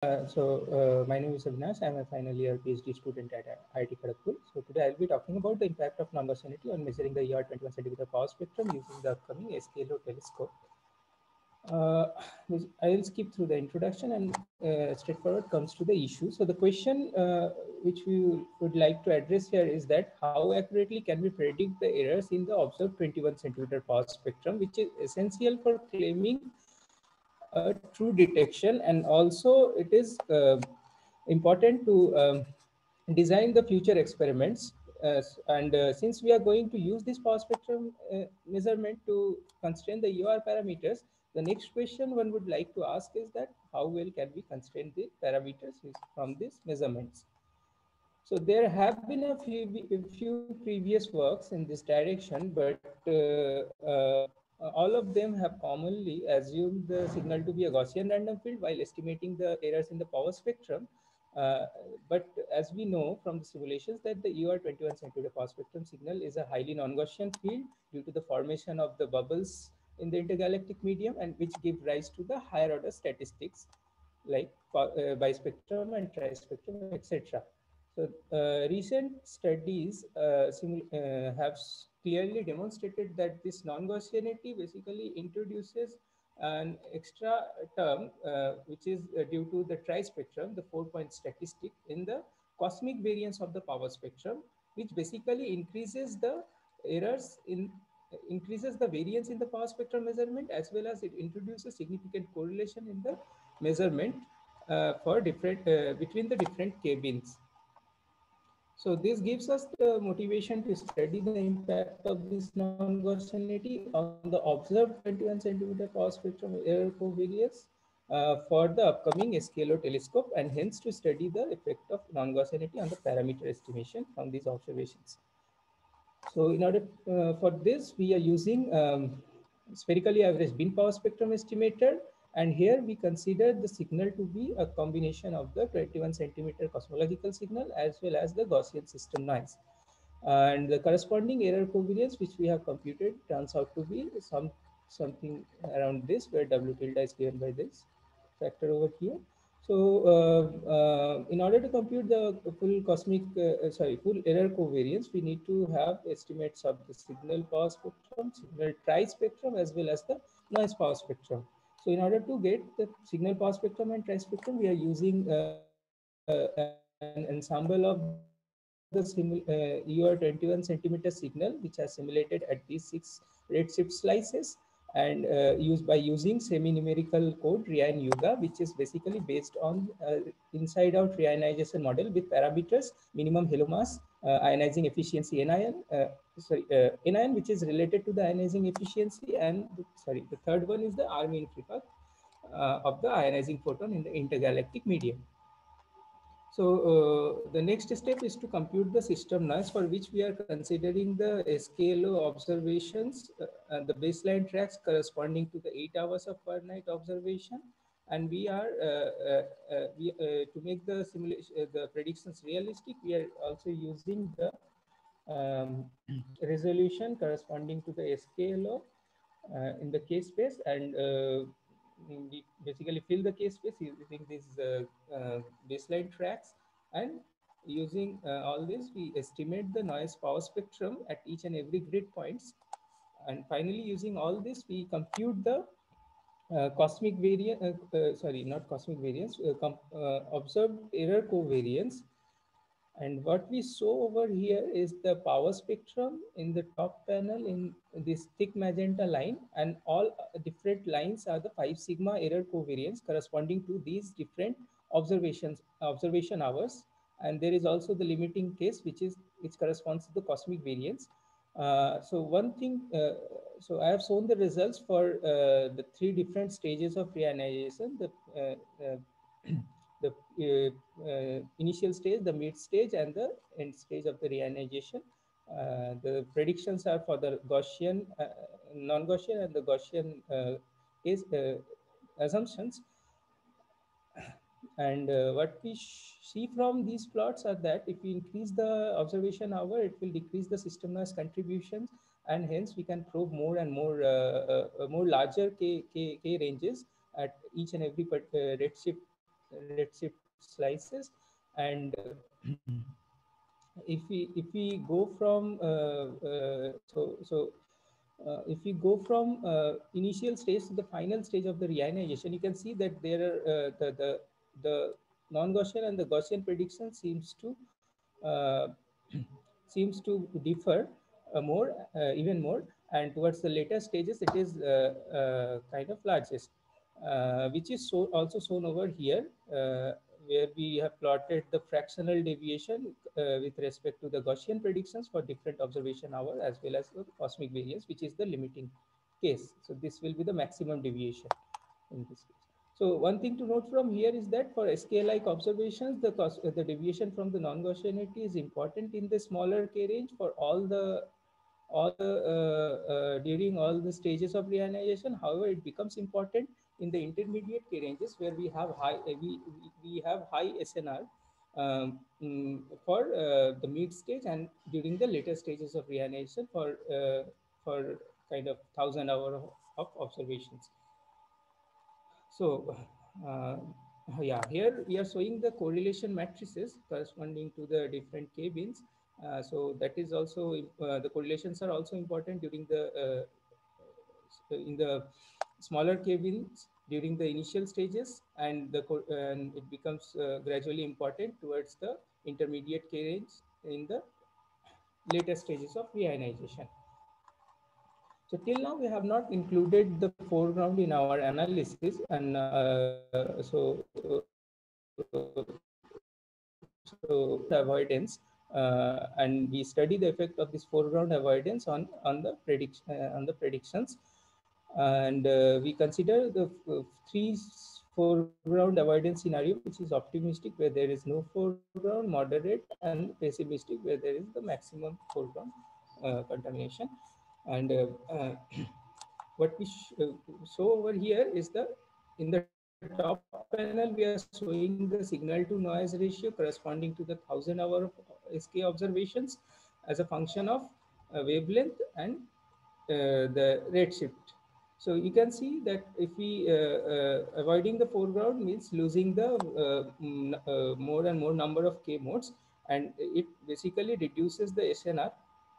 My name is Avinash. I'm a final year PhD student at IIT Kharagpur. So today I'll be talking about the impact of non-Gaussianity on measuring the ER21 centimeter power spectrum using the upcoming SKLO telescope. Uh, I'll skip through the introduction and straightforward comes to the issue. So the question which we would like to address here is that how accurately can we predict the errors in the observed 21 centimeter power spectrum, which is essential for claiming a true detection, and also it is important to design the future experiments. And since we are going to use this power spectrum measurement to constrain the UR parameters, the next question one would like to ask is that how well can we constrain the parameters from these measurements. So there have been a few previous works in this direction, but all of them have commonly assumed the signal to be a Gaussian random field while estimating the errors in the power spectrum. But as we know from the simulations that the UR21 centimeter power spectrum signal is a highly non-Gaussian field due to the formation of the bubbles in the intergalactic medium, and which give rise to the higher order statistics like bispectrum and trispectrum, etc. So recent studies have clearly demonstrated that this non-Gaussianity basically introduces an extra term which is due to the trispectrum, the 4-point statistic in the cosmic variance of the power spectrum, which basically increases the variance in the power spectrum measurement, as well as it introduces significant correlation in the measurement for different between the different cabins. So this gives us the motivation to study the impact of this non-Gaussianity on the observed 21 centimeter power spectrum error covariance for the upcoming SKLO telescope, and hence to study the effect of non-Gaussianity on the parameter estimation from these observations. So in order for this, we are using spherically average beam power spectrum estimator. And here we consider the signal to be a combination of the 21 centimeter cosmological signal as well as the Gaussian system noise. And the corresponding error covariance which we have computed turns out to be something around this, where W tilde is given by this factor over here. So in order to compute the full error covariance, we need to have estimates of the signal power spectrum, signal tri-spectrum, as well as the noise power spectrum. So in order to get the signal power spectrum and tri-spectrum, we are using an ensemble of the UR21 centimeter signal, which are simulated at these 6 redshift slices, and by using semi-numerical code Rian Yuga, which is basically based on inside-out reionization model with parameters minimum halo mass, ionizing efficiency NIN, which is related to the ionizing efficiency, and the third one is the R mean frequency of the ionizing photon in the intergalactic medium. So the next step is to compute the system noise, for which we are considering the SKLO observations and the baseline tracks corresponding to the 8 hours of per night observation. And we are to make the simulation, the predictions realistic, we are also using the resolution corresponding to the SKLO in the K space, and we basically fill the K space using these baseline tracks, and using all this, we estimate the noise power spectrum at each and every grid points. And finally, using all this, we compute the cosmic variance, not cosmic variance, observed error covariance. And what we saw over here is the power spectrum in the top panel in this thick magenta line, and all different lines are the 5 sigma error covariance corresponding to these different observation hours. And there is also the limiting case, which corresponds to the cosmic variance. So I have shown the results for the 3 different stages of reionization: the initial stage, the mid stage, and the end stage of the reionization. The predictions are for the Gaussian, non-Gaussian, and the Gaussian case assumptions. And what we see from these plots are that if we increase the observation hour, it will decrease the system noise contributions, and hence we can probe more and more larger K ranges at each and every redshift redshift slices. And if we go from if we go from initial stage to the final stage of the reionization, you can see that there are the non-Gaussian and the Gaussian prediction uh, seems to differ more, even more, and towards the later stages, it is kind of largest, which is also shown over here, where we have plotted the fractional deviation with respect to the Gaussian predictions for different observation hour as well as the cosmic variance, which is the limiting case. So this will be the maximum deviation in this case. So one thing to note from here is that for SK-like observations, the deviation from the non-Gaussianity is important in the smaller K range for during all the stages of reionization. However, it becomes important in the intermediate K ranges where we have high SNR for the mid stage and during the later stages of reionization for kind of 1,000 hour of observations. So, uh, yeah, here we are showing the correlation matrices corresponding to the different K-bins. So that is also the correlations are also important during the in the smaller K-bins during the initial stages, and and it becomes gradually important towards the intermediate K range in the later stages of reionization. So till now we have not included the foreground in our analysis, and avoidance, and we study the effect of this foreground avoidance on the predictions, and we consider the three foreground avoidance scenario, which is optimistic where there is no foreground, moderate, and pessimistic where there is the maximum foreground contamination. And what we show over here is in the top panel we are showing the signal to noise ratio corresponding to the 1,000 hour of SK observations as a function of wavelength and the redshift. So you can see that if we avoiding the foreground means losing the more and more number of K modes, and it basically reduces the SNR.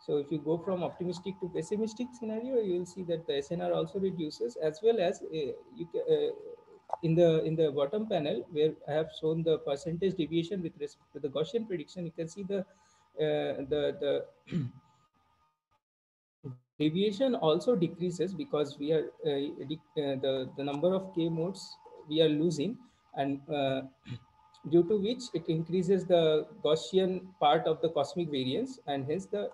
So if you go from optimistic to pessimistic scenario, you will see that the SNR also reduces, as well as in the bottom panel where I have shown the percentage deviation with respect to the Gaussian prediction. You can see the deviation also decreases because we are the number of K modes we are losing, and due to which it increases the Gaussian part of the cosmic variance, and hence the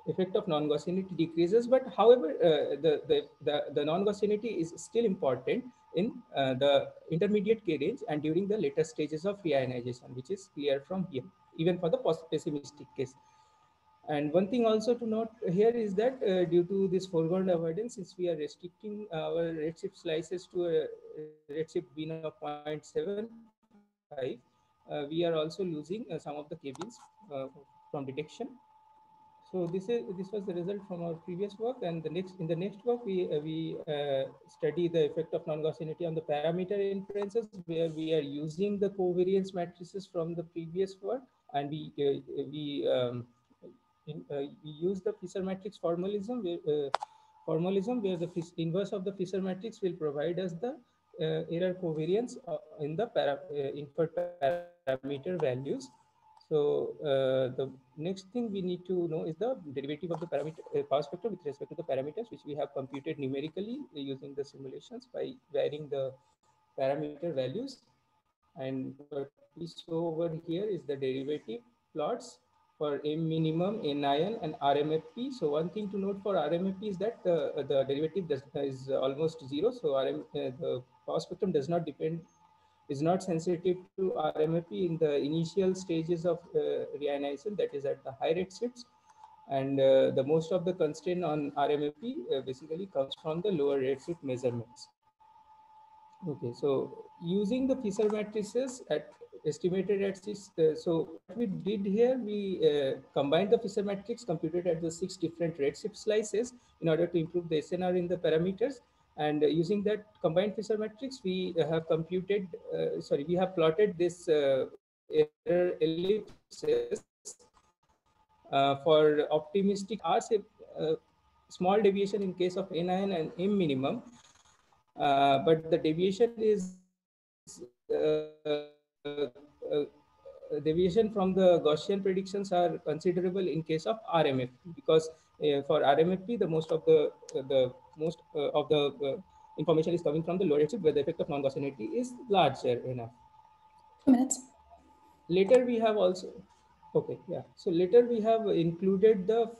effect of non-Gaussianity decreases. But however, the non-Gaussianity is still important in the intermediate K range and during the later stages of reionization, which is clear from here, even for the pessimistic case. And one thing also to note here is that due to this foreground avoidance, since we are restricting our redshift slices to a redshift bin of 0.75, we are also losing some of the K-bins from detection. So this was the result from our previous work, and in the next work we study the effect of non-Gaussianity on the parameter inferences, where we are using the covariance matrices from the previous work, and we use the Fisher matrix formalism where the inverse of the Fisher matrix will provide us the error covariance in the inferred parameter values. So the next thing we need to know is the derivative of the parameter power spectrum with respect to the parameters, which we have computed numerically using the simulations by varying the parameter values. And what we show over here is the derivative plots for M minimum, NIN, and RMFP. So one thing to note for RMFP is that the derivative is almost zero. So the power spectrum does not depend, is not sensitive to RMFP in the initial stages of reionization, that is at the high redshifts. And the most of the constraint on RMFP basically comes from the lower redshift measurements. Okay, so using the Fisher matrices at estimated at six, so what we did here, we combined the Fisher matrix computed at the 6 different redshift slices in order to improve the SNR in the parameters. And using that combined Fisher matrix, we have computed, we have plotted this error ellipses for optimistic R, say, small deviation in case of anion and M minimum, but the deviation is deviation from the Gaussian predictions are considerable in case of RMFP, because for RMFP the most of the information is coming from the lower redshift, where the effect of non-Gaussianity is larger enough. 2 minutes. Later we have also, okay, yeah, so later we have included the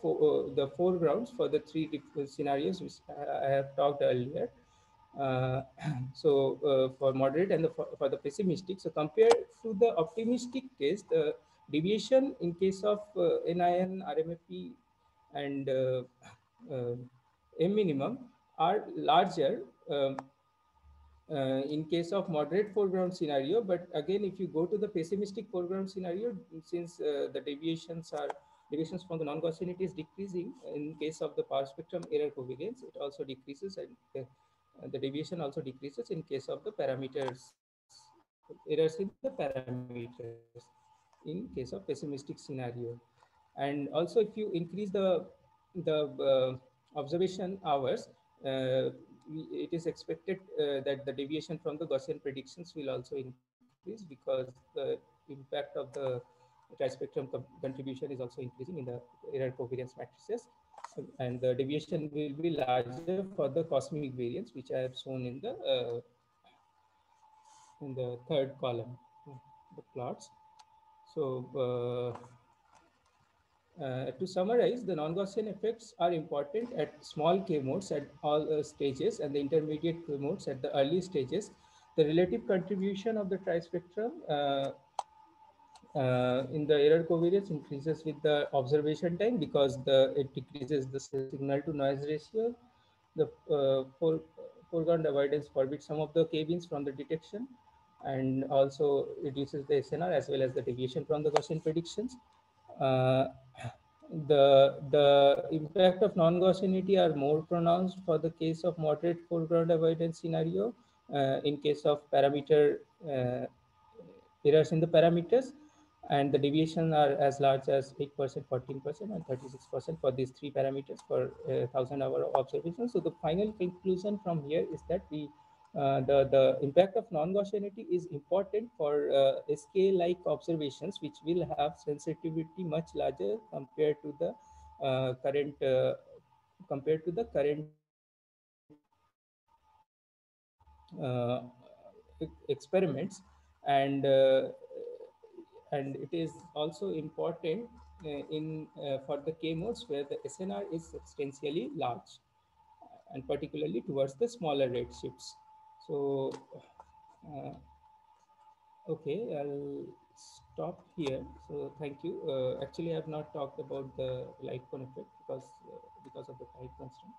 foregrounds for the three scenarios which I have talked earlier. uh, for moderate and for the pessimistic, so compared to the optimistic case, the deviation in case of NIN, RMFP, and uh, M minimum are larger in case of moderate foreground scenario. But again, if you go to the pessimistic foreground scenario, since deviations from the non-Gaussianity is decreasing in case of the power spectrum error covariance, it also decreases, and the deviation also decreases in case of the parameters errors in the parameters in case of pessimistic scenario. And also, if you increase the observation hours, uh, it is expected that the deviation from the Gaussian predictions will also increase, because the impact of the trispectrum contribution is also increasing in the error covariance matrices, and the deviation will be larger for the cosmic variance, which I have shown in the third column, the plots. So, to summarize, the non-Gaussian effects are important at small k modes at all stages, and the intermediate k modes at the early stages. The relative contribution of the trispectrum in the error covariance increases with the observation time, because it decreases the signal to noise ratio. The foreground avoidance forbids some of the k-bins from the detection, and also reduces the SNR as well as the deviation from the Gaussian predictions. Uh, the impact of non-Gaussianity are more pronounced for the case of moderate foreground avoidance scenario, in case of parameter errors in the parameters, and the deviation are as large as 8%, 14%, and 36% for these three parameters for 1,000 hour of observation. So the final conclusion from here is that the impact of non-Gaussianity is important for SK-like observations, which will have sensitivity much larger compared to the current experiments. And uh, and it is also important in for the K modes where the SNR is substantially large, and particularly towards the smaller redshifts. So, uh, okay, I'll stop here. So, thank you. Actually, I have not talked about the light cone effect because of the time constraint.